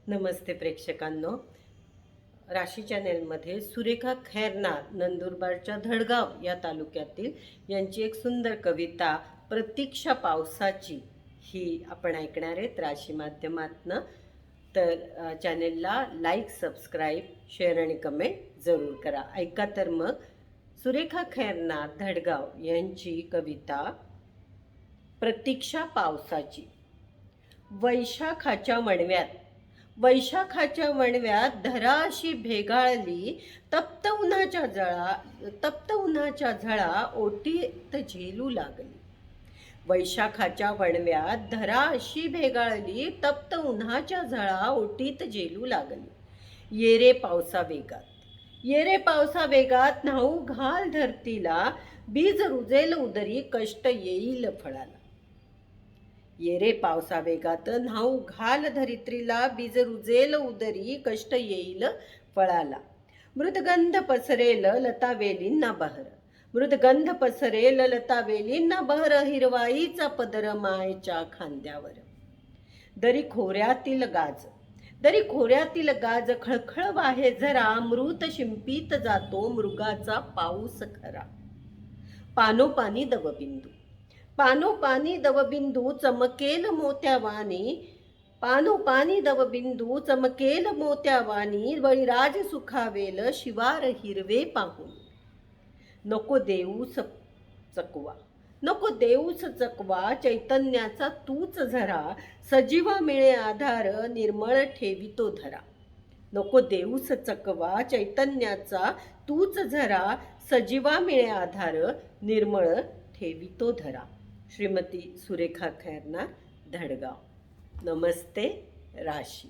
नमस्ते प्रेक्षकांनो, राशी चॅनेलमध्ये सुरेखा खैरनार नंदुरबारच्या धडगाव या तालुक्यातील यांची एक सुंदर कविता प्रतीक्षा पावसाची ही आपण ऐकणार आहेत राशी माध्यमातनं. तर चॅनेलला लाईक, सबस्क्राईब, शेअर आणि कमेंट जरूर करा. ऐका तर मग सुरेखा खैरनार धडगाव यांची कविता प्रतीक्षा पावसाची. वैशाखाच्या वणव्यात धरा अशी भेगाळली, तप्त उन्हाच्या झळा ओटीत झेलू लागली. वैशाखाच्या वणव्यात धरा अशी भेगाळली, तप्त उन्हाच्या झळा ओटीत झेलू लागली. ये रे पावसा वेगात न्हाऊ घाल धरतीला, बीज रुजेल उदरी कष्ट येईल फळाला. ये रे पावसा वेगात न्हाऊ घाल धरित्रीला, बीज रुजेल उदरी कष्ट येईल फळाला. मृदगंध पसरेल लतावेलींना बहर, हिरवाईचा पदर मायेच्या खांद्यावर. दरी खोऱ्यातील गाज खळखळ वाहे झरा, मृत शिंपीत जातो मृगाचा पाऊस खरा. पानोपानी दवबिंदू चमकेल मोत्यावानी, बळीराज सुखावेल शिवार हिरवे पाहून. नको देऊस चकवा चैतन्याचा तूच झरा, सजीवा मिळे आधार निर्मळ ठेवितो धरा. नको देऊस चकवा चैतन्याचा तूच झरा, सजीवा मिळे आधार निर्मळ ठेवितो धरा. श्रीमती सुरेखा खैरनार धडगाव. नमस्ते राशी.